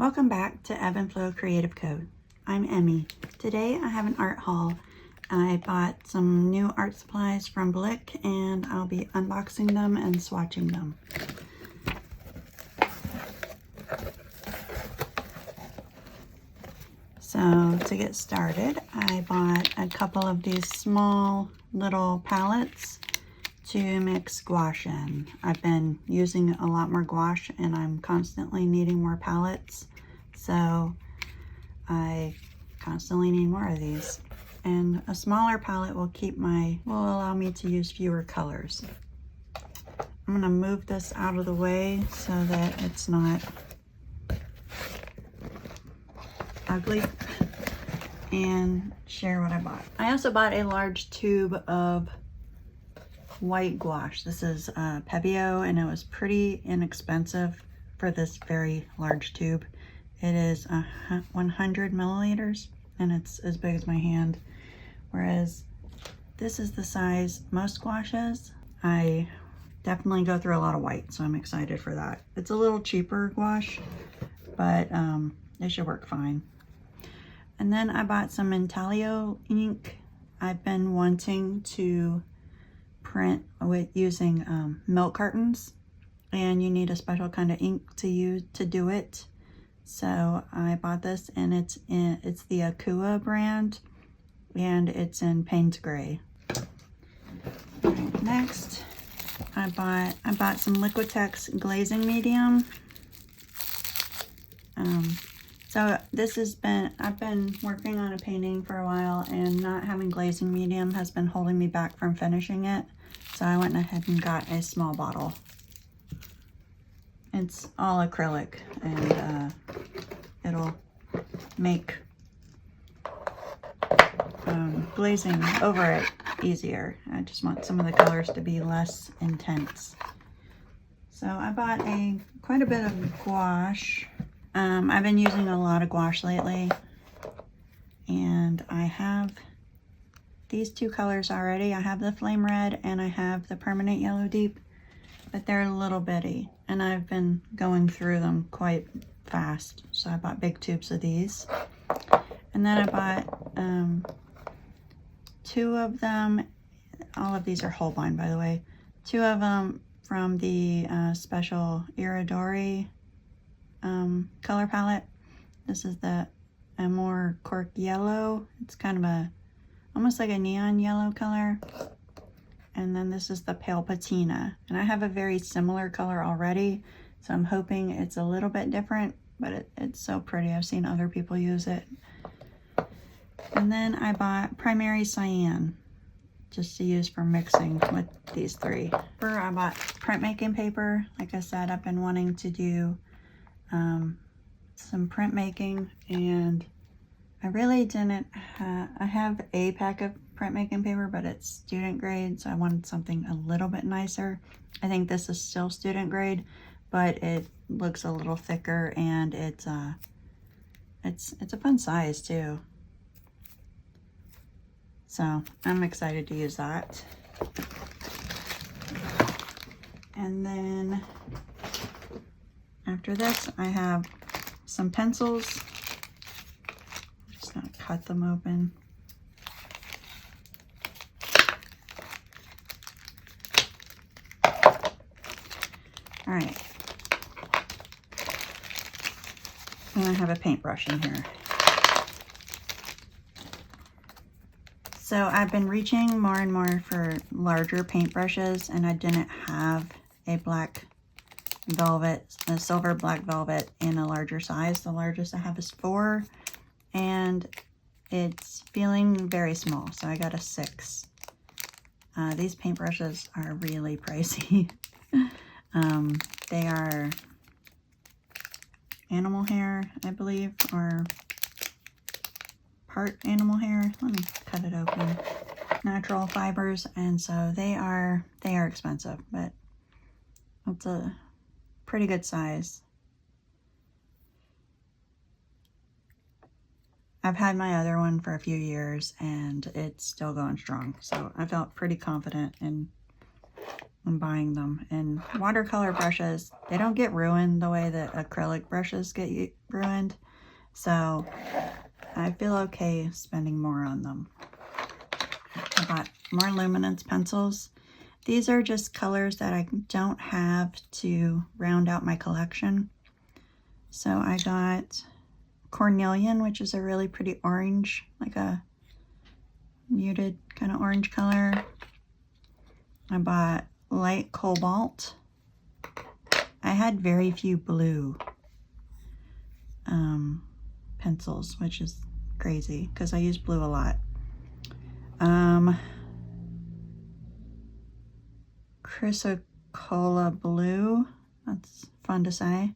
Welcome back to Ebb and Flow Creative Code. I'm Emmy. Today I have an art haul. I bought some new art supplies from Blick and I'll be unboxing them and swatching them. So to get started, I bought a couple of these small little palettes to mix gouache in. I've been using a lot more gouache and I'm constantly needing more palettes, so I constantly need more of these. And a smaller palette will allow me to use fewer colors. I'm gonna move this out of the way so that it's not ugly, and share what I bought. I also bought a large tube of white gouache. This is Pebeo and it was pretty inexpensive for this very large tube. It is 100 milliliters and it's as big as my hand, whereas this is the size most gouaches. I definitely go through a lot of white, so I'm excited for that. It's a little cheaper gouache, but it should work fine. And then I bought some Intaglio ink. I've been wanting to print with using milk cartons, and you need a special kind of ink to use to do it. So I bought this, and it's the Akua brand, and it's in Payne's Gray. Right, next, I bought some Liquitex glazing medium. So I've been working on a painting for a while, and not having glazing medium has been holding me back from finishing it. So I went ahead and got a small bottle. It's all acrylic, and it'll make glazing over it easier. I just want some of the colors to be less intense. So I bought quite a bit of gouache. I've been using a lot of gouache lately, and I have these two colors already. I have the Flame Red and I have the Permanent Yellow Deep, but they're a little bitty and I've been going through them quite fast. So I bought big tubes of these. And then I bought two of them. All of these are Holbein, by the way. Two of them from the special Iridori color palette. This is the Amore Cork Yellow. It's kind of almost like a neon yellow color. And then this is the Pale Patina. And I have a very similar color already, so I'm hoping it's a little bit different, but it's so pretty. I've seen other people use it. And then I bought Primary Cyan, just to use for mixing with these three. I bought printmaking paper. Like I said, I've been wanting to do some printmaking, and I really didn't I have a pack of printmaking paper, but it's student grade, so I wanted something a little bit nicer. I think this is still student grade, but it looks a little thicker, and it's a fun size too. So I'm excited to use that. And then after this, I have some pencils. I'm just gonna cut them open. All right. And I have a paintbrush in here. So I've been reaching more and more for larger paintbrushes, and I didn't have a black velvet, a silver black velvet in a larger size. The largest I have is 4, and it's feeling very small, so I got a 6. These paintbrushes are really pricey. They are animal hair, I believe, or part animal hair. Let me cut it open. Natural fibers, and so they are expensive, but it's a pretty good size. I've had my other one for a few years and it's still going strong, so I felt pretty confident in I'm buying them. And watercolor brushes, they don't get ruined the way that acrylic brushes get ruined. So I feel okay spending more on them. I bought more Luminance pencils. These are just colors that I don't have to round out my collection. So I got Cornelian, which is a really pretty orange, like a muted kind of orange color. I bought light cobalt. I had very few blue pencils, which is crazy because I use blue a lot. Chrysocolla blue, that's fun to say.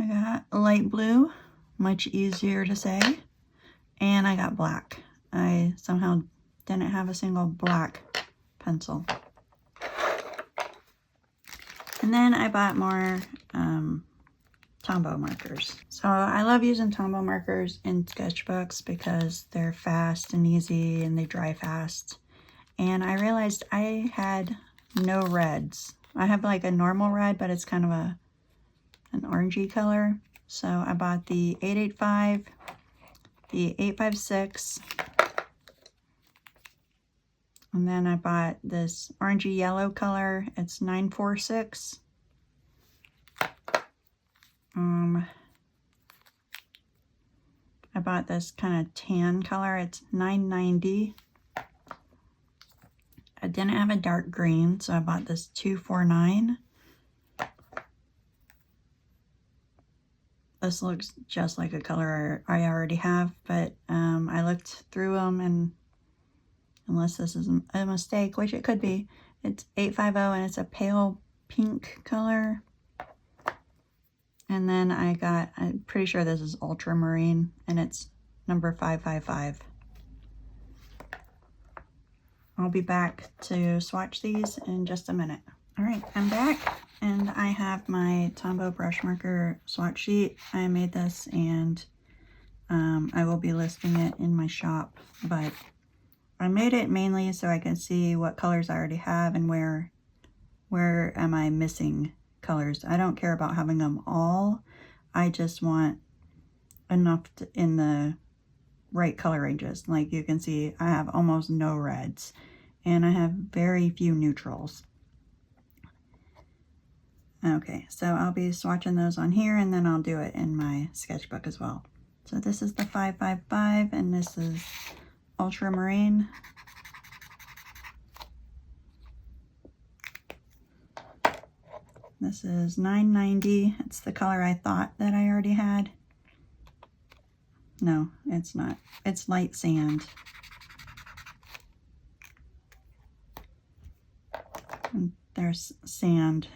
I got light blue, much easier to say. And I got black. I somehow didn't have a single black pencil. And then I bought more Tombow markers. So I love using Tombow markers in sketchbooks because they're fast and easy and they dry fast. And I realized I had no reds. I have like a normal red, but it's kind of an orangey color. So I bought the 885, the 856, and then I bought this orangey yellow color. It's 946. I bought this kind of tan color. It's 990. I didn't have a dark green, so I bought this 249. This looks just like a color I already have, but I looked through them, and unless this is a mistake, which it could be, it's 850 and it's a pale pink color. And then I'm pretty sure this is ultramarine, and it's number 555. I'll be back to swatch these in just a minute. All right, I'm back, and I have my Tombow brush marker swatch sheet. I made this, and I will be listing it in my shop, but I made it mainly so I can see what colors I already have and where am I missing colors. I don't care about having them all. I just want enough in the right color ranges. Like you can see, I have almost no reds, and I have very few neutrals. Okay, so I'll be swatching those on here, and then I'll do it in my sketchbook as well. So this is the 555, and this is ultramarine. This is 990. It's the color I thought that I already had. No, it's not. It's light sand. And there's sand.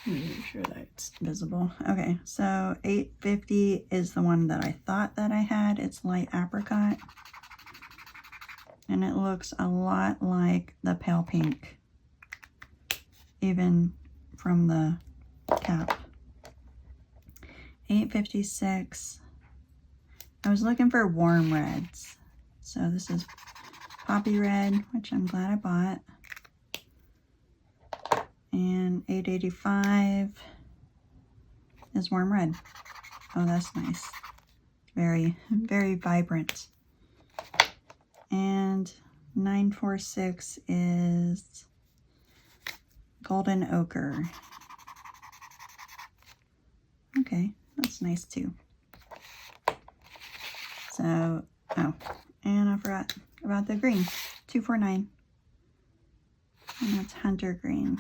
Make sure that it's visible. Okay, so 850 is the one that I thought that I had. It's light apricot. And it looks a lot like the pale pink, even from the cap. 856. I was looking for warm reds. So this is poppy red, which I'm glad I bought. And 885 is warm red. Oh, that's nice. Very, very vibrant. And 946 is golden ochre. Okay, that's nice too. So, oh, and I forgot about the green, 249. And that's hunter green.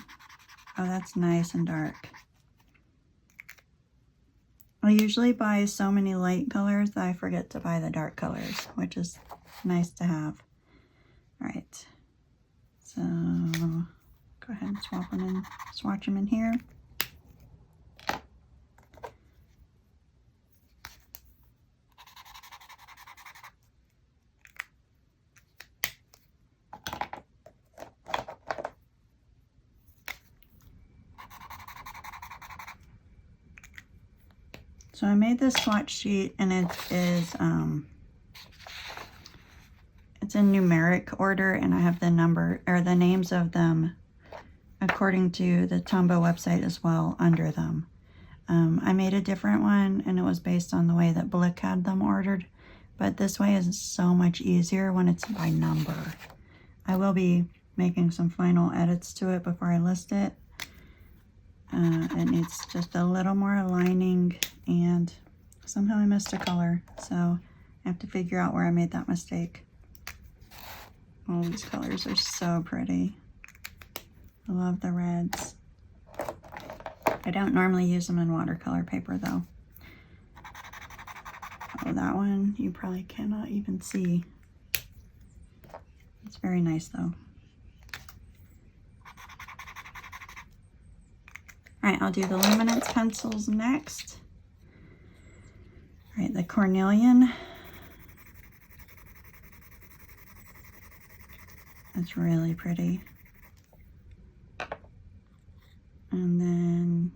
Oh, that's nice and dark. I usually buy so many light colors that I forget to buy the dark colors, which is nice to have. All right, so go ahead and swatch them in here. So I made this swatch sheet, and it is it's in numeric order, and I have the number or the names of them according to the Tombow website as well under them. I made a different one, and it was based on the way that Blick had them ordered, but this way is so much easier when it's by number. I will be making some final edits to it before I list it. It needs just a little more aligning, and somehow I missed a color, so I have to figure out where I made that mistake. All these colors are so pretty. I love the reds. I don't normally use them in watercolor paper though. Oh, that one you probably cannot even see. It's very nice though. Alright, I'll do the Luminance pencils next. Alright, the Cornelian. It's really pretty. And then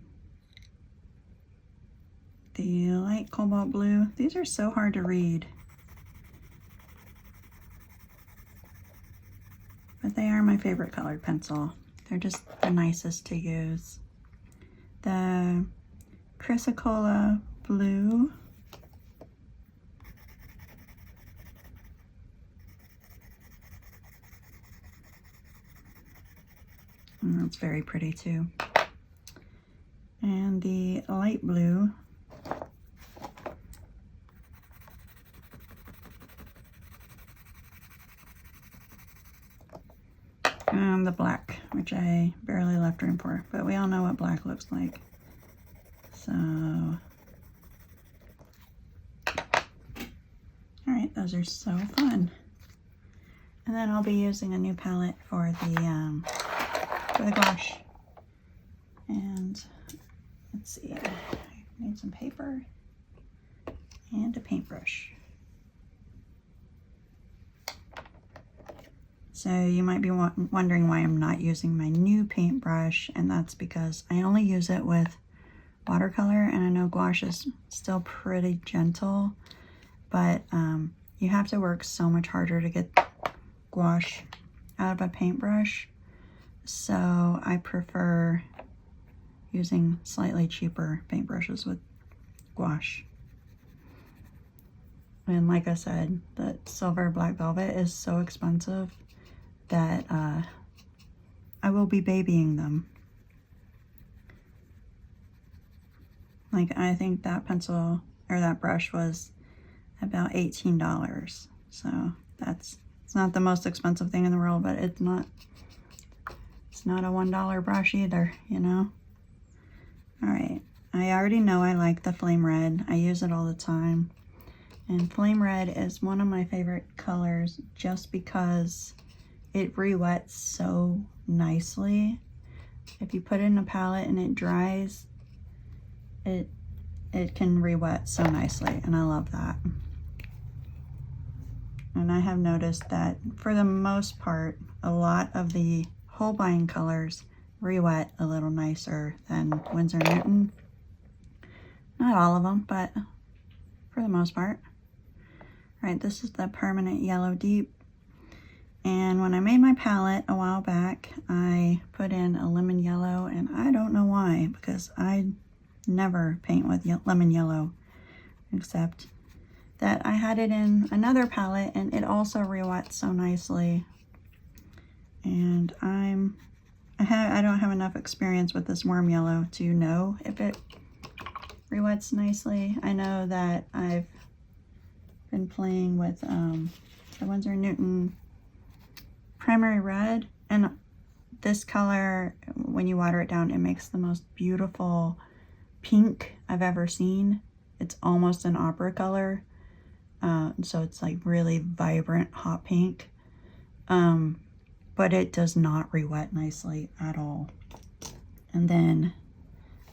the light cobalt blue. These are so hard to read, but they are my favorite colored pencil. They're just the nicest to use. The Chrysocolla blue. And that's very pretty too. And the light blue. And the black, which I barely left room for, but we all know what black looks like. So, all right, those are so fun. And then I'll be using a new palette for the gouache. And let's see, I need some paper and a paintbrush. So you might be wondering why I'm not using my new paintbrush, and that's because I only use it with watercolor, and I know gouache is still pretty gentle, but you have to work so much harder to get gouache out of a paintbrush, so I prefer using slightly cheaper paintbrushes with gouache. And like I said, the silver black velvet is so expensive that I will be babying them. Like, I think that pencil or that brush was about $18. So it's not the most expensive thing in the world, but it's not a $1 brush either, you know? All right, I already know I like the flame red. I use it all the time. And flame red is one of my favorite colors just because it re-wets so nicely. If you put it in a palette and it dries, it can re-wet so nicely, and I love that. And I have noticed that for the most part, a lot of the Holbein colors re-wet a little nicer than Winsor Newton. Not all of them, but for the most part. All right, this is the Permanent Yellow Deep. And when I made my palette a while back, I put in a lemon yellow, and I don't know why, because I never paint with lemon yellow, except that I had it in another palette and it also re-wet so nicely. And I don't have enough experience with this warm yellow to know if it re-wets nicely. I know that I've been playing with the Winsor Newton Primary Red, and this color, when you water it down, it makes the most beautiful pink I've ever seen. It's almost an opera color, so it's like really vibrant hot pink, but it does not re-wet nicely at all. And then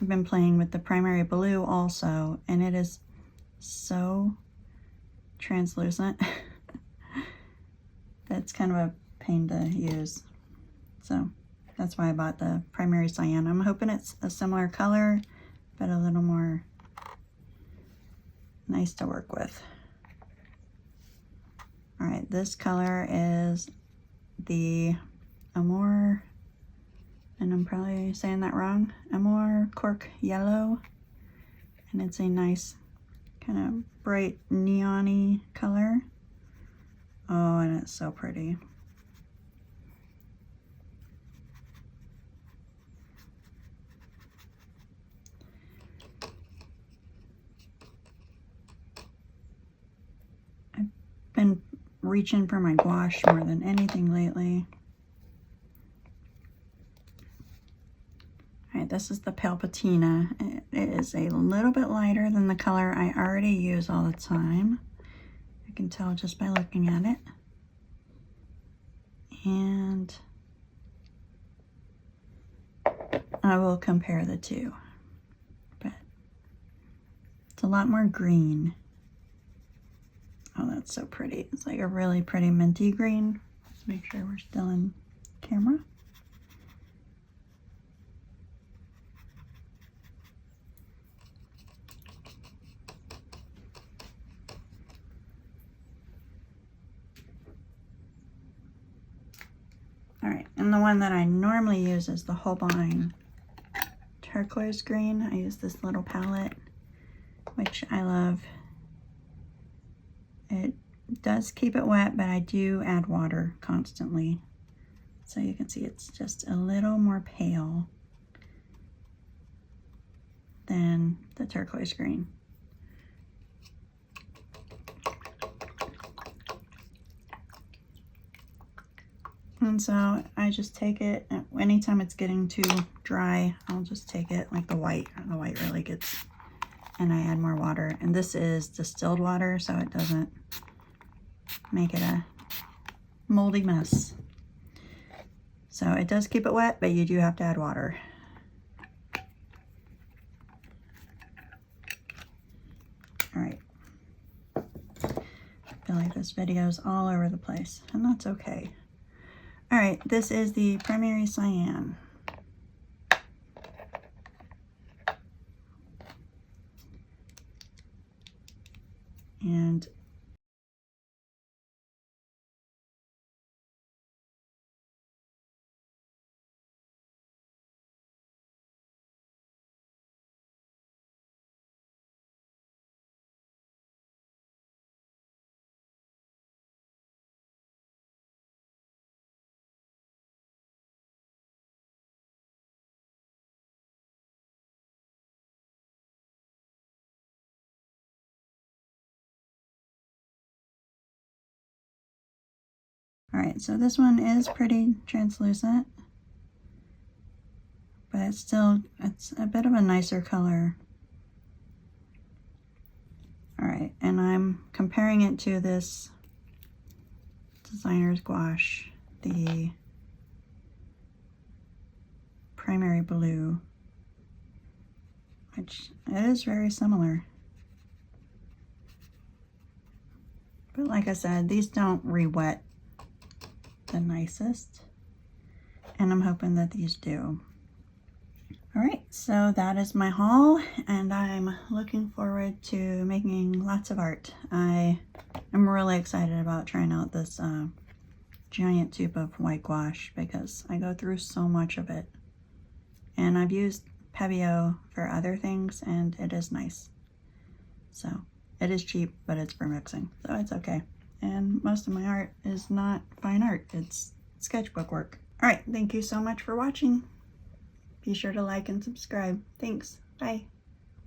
I've been playing with the Primary Blue also, and it is so translucent. That's kind of a pain to use, so that's why I bought the Primary Cyan. I'm hoping it's a similar color, but a little more nice to work with. All right, this color is the Amore, and I'm probably saying that wrong, Amore Cork Yellow, and it's a nice kind of bright neon-y color. Oh, and it's so pretty. I've been reaching for my gouache more than anything lately. All right, this is the Pale Patina. It is a little bit lighter than the color I already use all the time. I can tell just by looking at it. And I will compare the two. But it's a lot more green. Oh, that's so pretty. It's like a really pretty minty green. Let's make sure we're still in camera. All right, and the one that I normally use is the Holbein turquoise green. I use this little palette, which I love. It does keep it wet, but I do add water constantly. So you can see it's just a little more pale than the turquoise green. And so I just take it, anytime it's getting too dry, I'll just take it like the white really gets, and I add more water. And this is distilled water, so it doesn't make it a moldy mess. So it does keep it wet, but you do have to add water. All right. I feel like this video is all over the place, and that's okay. All right, this is the Primary Cyan. And all right, so this one is pretty translucent, but it's a bit of a nicer color. All right, and I'm comparing it to this designer's gouache, the Primary Blue, which it is very similar. But like I said, these don't re-wet the nicest, and I'm hoping that these do. All right, so that is my haul, and I'm looking forward to making lots of art. I am really excited about trying out this giant tube of white gouache because I go through so much of it. And I've used Pebeo for other things, and it is nice. So it is cheap, but it's for mixing, so it's okay. And most of my art is not fine art, it's sketchbook work. All right, thank you so much for watching. Be sure to like and subscribe. Thanks, bye.